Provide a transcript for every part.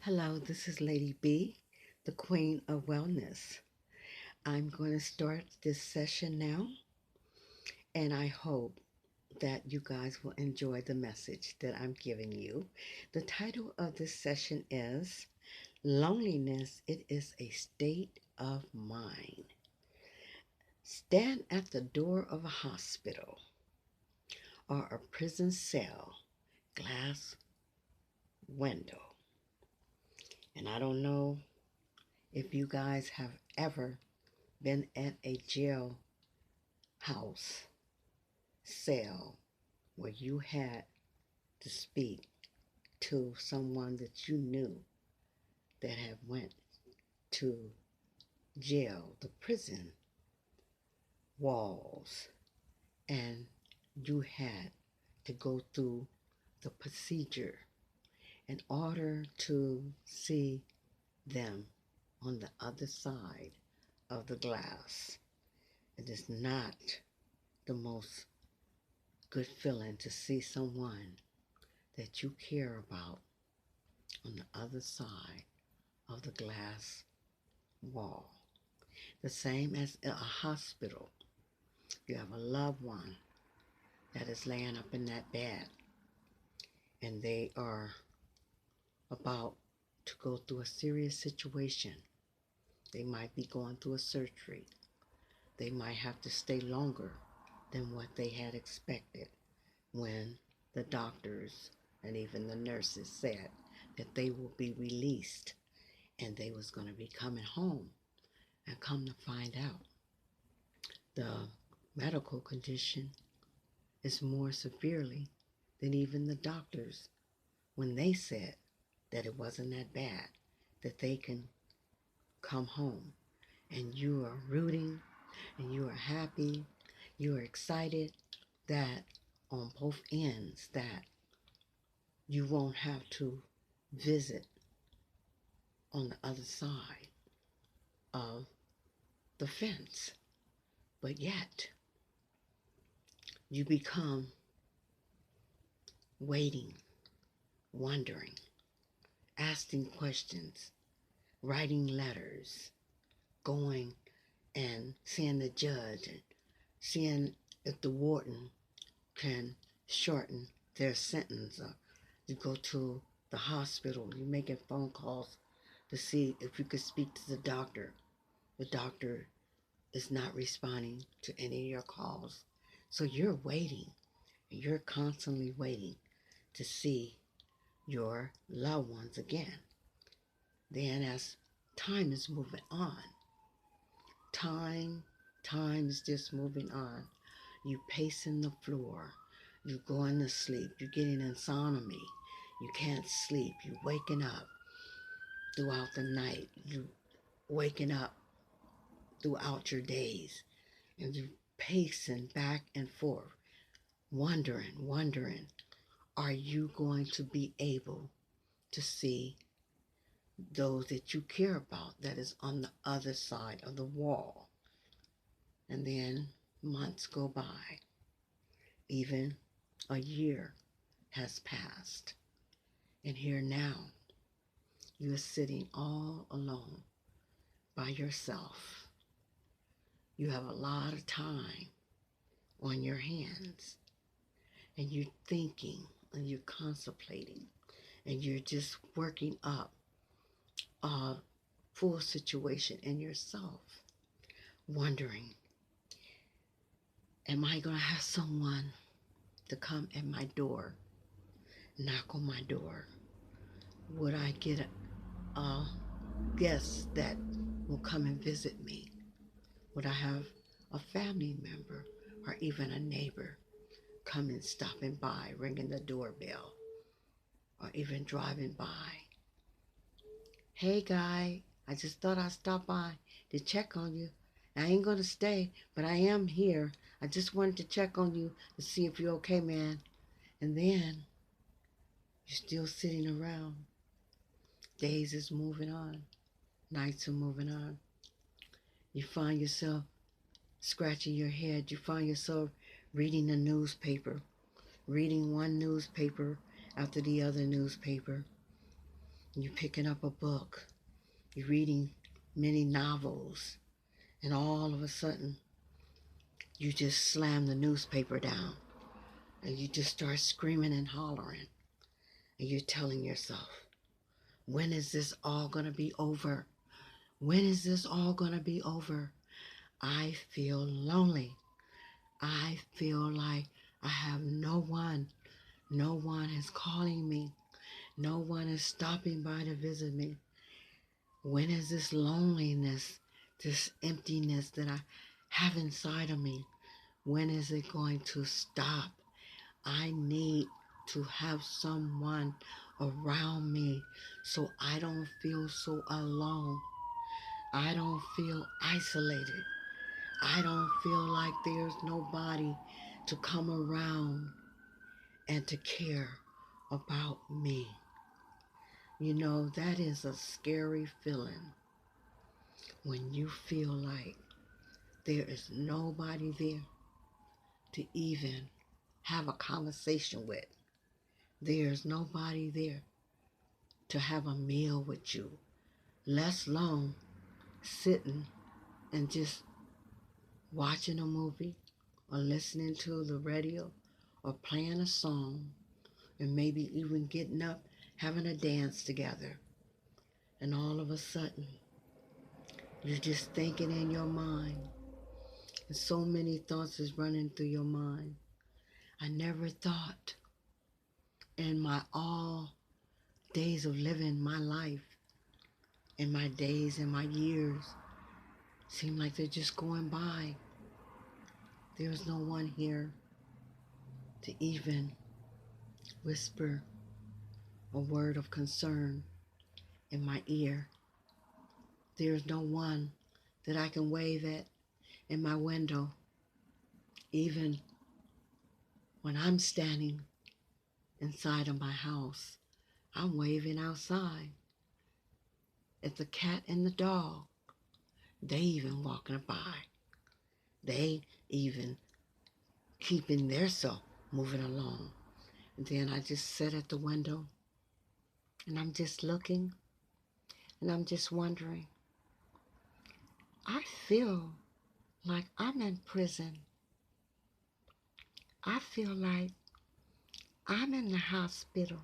Hello, this is Lady B, the Queen of Wellness. I'm going to start this session now, and I hope that you guys will enjoy the message that I'm giving you. The title of this session is Loneliness, It is a State of Mind. Stand at the door of a hospital or a prison cell, glass window. And I don't know if you guys have ever been at a jail house cell where you had to speak to someone that you knew that had went to jail, the prison walls, and you had to go through the procedure in order to see them on the other side of the glass. It is not the most good feeling to see someone that you care about on the other side of the glass wall. The same as a hospital. You have a loved one that is laying up in that bed and they are about to go through a serious situation. They might be going through a surgery. They might have to stay longer than what they had expected when the doctors and even the nurses said that they will be released and they was going to be coming home. And come to find out, the medical condition is more severely than even the doctors when they said that it wasn't that bad, that they can come home. And you are rooting and you are happy, you are excited that on both ends that you won't have to visit on the other side of the fence. But yet, you become waiting, wondering, asking questions, writing letters, going and seeing the judge and seeing if the warden can shorten their sentence. Or you go to the hospital, you're making phone calls to see if you could speak to the doctor. The doctor is not responding to any of your calls. So you're waiting, and you're constantly waiting to see your loved ones again. Then as time is moving on, time is just moving on. You pacing the floor, you going to sleep, you getting insomnia, you can't sleep, you waking up throughout the night, you waking up throughout your days, and you pacing back and forth, wondering, are you going to be able to see those that you care about that is on the other side of the wall? And then months go by, even a year has passed, and here now you are sitting all alone by yourself. You have a lot of time on your hands, and you're thinking and you're contemplating and you're just working up a full situation in yourself, wondering, am I going to have someone to come at my door, knock on my door? Would I get a guest that will come and visit me? Would I have a family member or even a neighbor coming, stopping by, ringing the doorbell, or even driving by? Hey guy, I just thought I'd stop by to check on you. I ain't gonna stay, but I am here. I just wanted to check on you to see if you're okay, man. And then you're still sitting around. Days is moving on. Nights are moving on. You find yourself scratching your head. You find yourself reading the newspaper, reading one newspaper after the other newspaper. You're picking up a book. You're reading many novels. And all of a sudden, you just slam the newspaper down. And you just start screaming and hollering. And you're telling yourself, when is this all going to be over? When is this all going to be over? I feel lonely. I feel like I have no one. No one is calling me. No one is stopping by to visit me. When is this loneliness, this emptiness that I have inside of me, when is it going to stop? I need to have someone around me so I don't feel so alone. I don't feel isolated. I don't feel like there's nobody to come around and to care about me. You know, that is a scary feeling when you feel like there is nobody there to even have a conversation with. There's nobody there to have a meal with you, let alone sitting and just watching a movie or listening to the radio or playing a song and maybe even getting up, having a dance together. And all of a sudden, you're just thinking in your mind, and so many thoughts is running through your mind. I never thought in my all days of living my life, in my days and my years, seem like they're just going by. There's no one here to even whisper a word of concern in my ear. There's no one that I can wave at in my window, even when I'm standing inside of my house. I'm waving outside at the cat and the dog. They even walking by. They even keeping their self moving along. And then I just sit at the window and I'm just looking and I'm just wondering. I feel like I'm in prison. I feel like I'm in the hospital.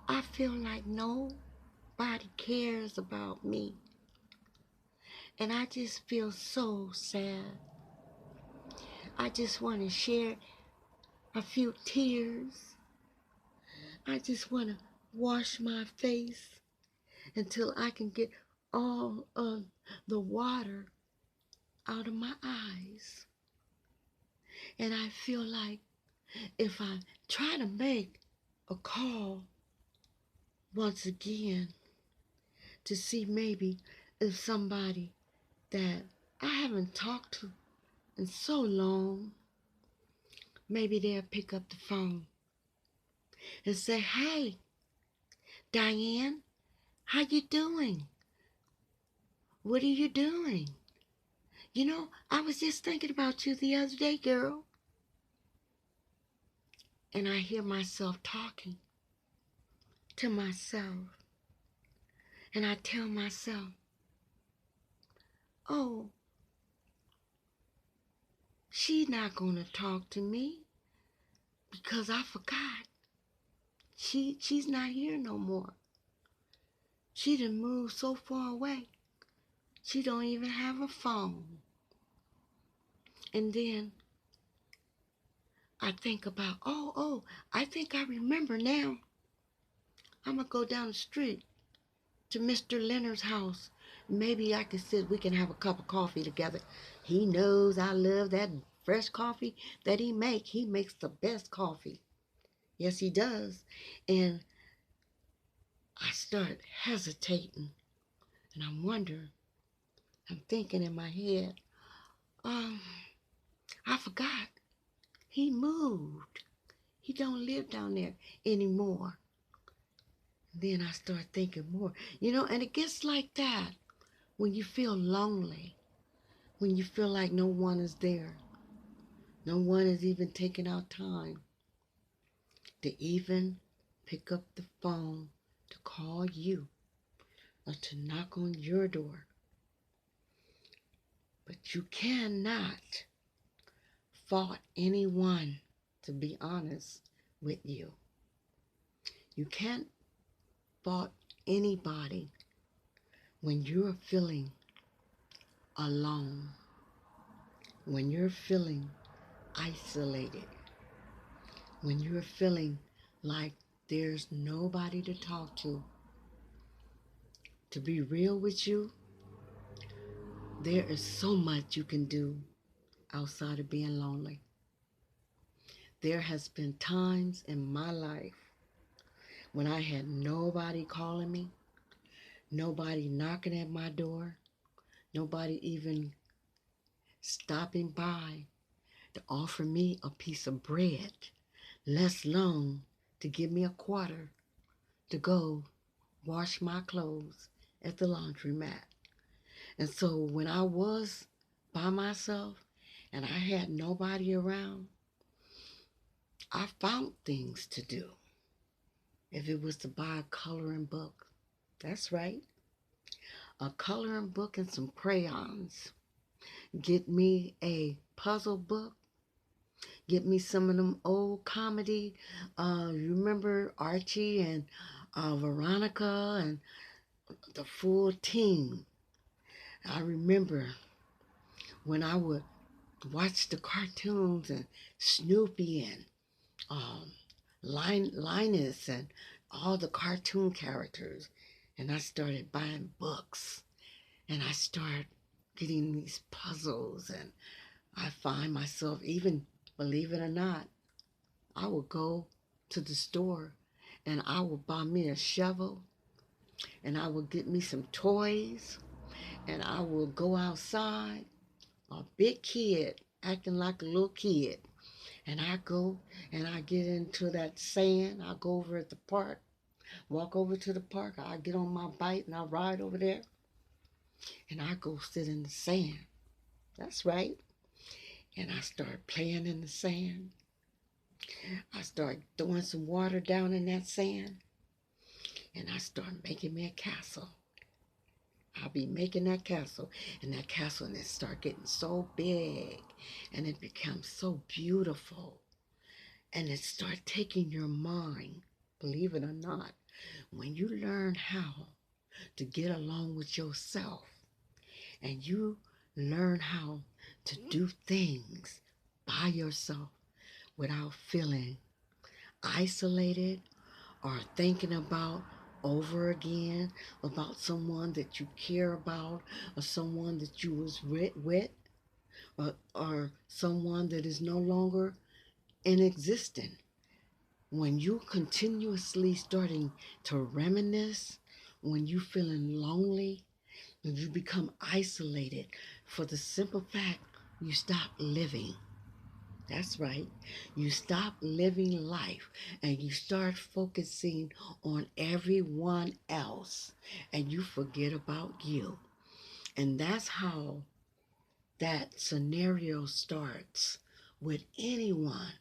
I feel like nobody cares about me. And I just feel so sad. I just want to share a few tears. I just want to wash my face until I can get all of the water out of my eyes. And I feel like if I try to make a call once again to see maybe if somebody that I haven't talked to in so long, maybe they'll pick up the phone and say, "Hey, Diane, how you doing? What are you doing? You know, I was just thinking about you the other day, girl." And I hear myself talking to myself. And I tell myself, oh, she's not going to talk to me because I forgot. She's not here no more. She done moved so far away. She don't even have a phone. And then I think about, I think I remember now. I'm going to go down the street to Mr. Leonard's house. Maybe I can sit, we can have a cup of coffee together. He knows I love that fresh coffee that he makes. He makes the best coffee. Yes, he does. And I start hesitating. And I'm thinking in my head, I forgot. He moved. He don't live down there anymore. Then I start thinking more. And it gets like that when you feel lonely. When you feel like no one is there. No one is even taking out time to even pick up the phone to call you or to knock on your door. But you cannot fault anyone, to be honest with you. You can't fault anybody when you're feeling alone, when you're feeling isolated, when you're feeling like there's nobody to talk to. To be real with you, there is so much you can do outside of being lonely. There has been times in my life when I had nobody calling me, nobody knocking at my door, nobody even stopping by to offer me a piece of bread, less alone to give me a quarter to go wash my clothes at the laundromat. And so when I was by myself and I had nobody around, I found things to do. If it was to buy a coloring book, that's right, a coloring book and some crayons. Get me a puzzle book. Get me some of them old comedy. You remember Archie and Veronica and the full team. I remember when I would watch the cartoons and Snoopy and um, Linus and all the cartoon characters. And I started buying books. And I started getting these puzzles. And I find myself, even, believe it or not, I would go to the store and I would buy me a shovel and I would get me some toys and I would go outside, a big kid, acting like a little kid. And I go and I get into that sand. I go over at the park, walk over to the park. I get on my bike and I ride over there and I go sit in the sand. That's right. And I start playing in the sand. I start throwing some water down in that sand and I start making me a castle. I'll be making that castle and it start getting so big and it becomes so beautiful. And it starts taking your mind, believe it or not, when you learn how to get along with yourself and you learn how to do things by yourself without feeling isolated or thinking about over again about someone that you care about or someone that you was with or someone that is no longer in existence. When you continuously starting to reminisce, when you feeling lonely, when you become isolated, for the simple fact you stop living. That's right. You stop living life and you start focusing on everyone else and you forget about you. And that's how that scenario starts with anyone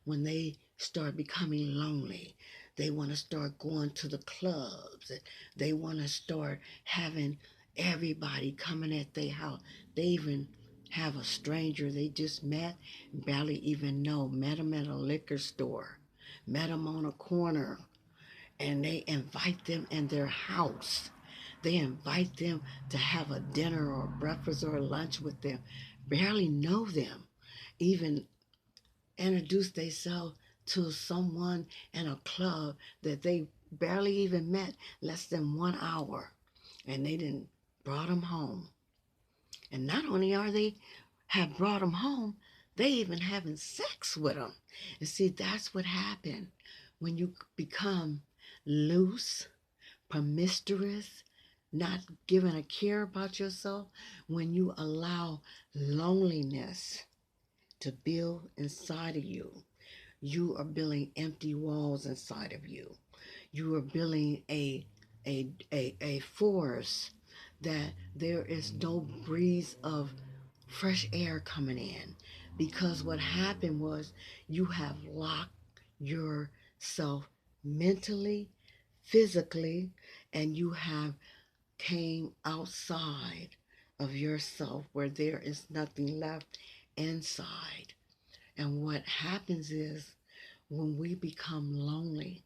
when they start becoming lonely. They want to start going to the clubs. They want to start having everybody coming at their house. They even have a stranger they just met, barely even know, met them at a liquor store, met them on a corner, and they invite them in their house. They invite them to have a dinner or breakfast or lunch with them, barely know them, even introduce themselves to someone in a club that they barely even met less than 1 hour, and they didn't brought them home. And not only are they have brought them home, they even having sex with them. And see, that's what happened when you become loose, promiscuous, not giving a care about yourself, when you allow loneliness to build inside of you. You are building empty walls inside of you. You are building a forest that there is no breeze of fresh air coming in, because what happened was you have locked yourself mentally, physically, and you have came outside of yourself where there is nothing left inside. And what happens is when we become lonely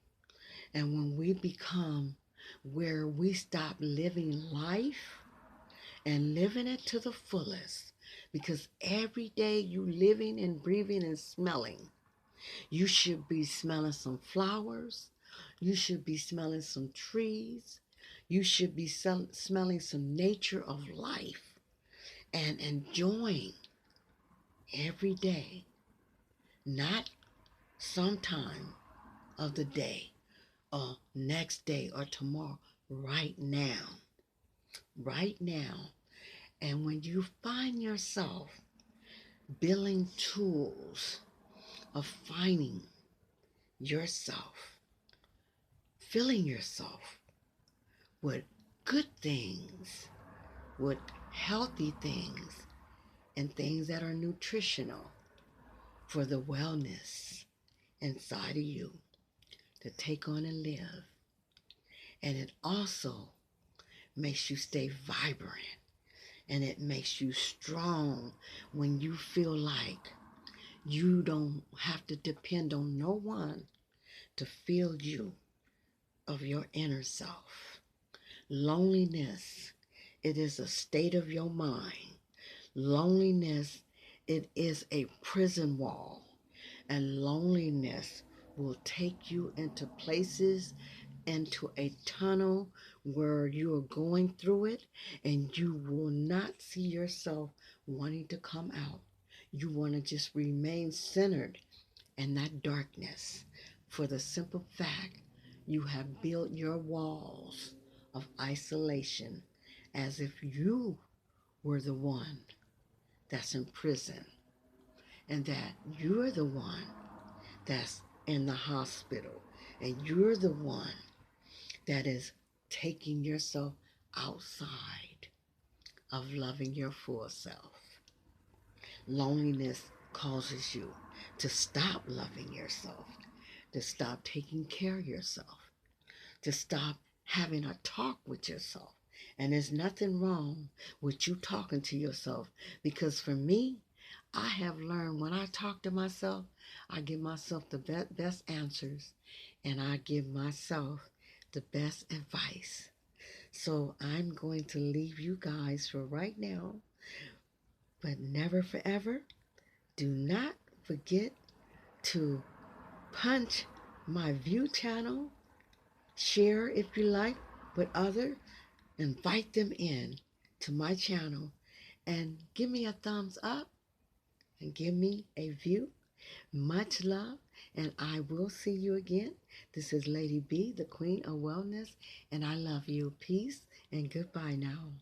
and when we become where we stop living life and living it to the fullest, because every day you living and breathing and smelling, you should be smelling some flowers, you should be smelling some trees, you should be smelling some nature of life and enjoying every day, not sometime of the day or next day or tomorrow, right now, right now. And when you find yourself building tools of finding yourself, filling yourself with good things, with healthy things, and things that are nutritional for the wellness inside of you to take on and live. And it also makes you stay vibrant and it makes you strong when you feel like you don't have to depend on no one to fill you of your inner self. Loneliness, it is a state of your mind. Loneliness, it is a prison wall. And loneliness will take you into places, into a tunnel where you are going through it and you will not see yourself wanting to come out. You want to just remain centered in that darkness for the simple fact you have built your walls of isolation as if you were the one that's in prison and that you're the one that's in the hospital and you're the one that is taking yourself outside of loving your full self. Loneliness causes you to stop loving yourself, to stop taking care of yourself, to stop having a talk with yourself. And there's nothing wrong with you talking to yourself because for me, I have learned when I talk to myself, I give myself the best answers and I give myself the best advice. So I'm going to leave you guys for right now, but never forever. Do not forget to punch my view channel, share if you like with others, invite them in to my channel and give me a thumbs up and give me a view. Much love, and I will see you again. This is Lady B, the Queen of Wellness, and I love you. Peace and goodbye now.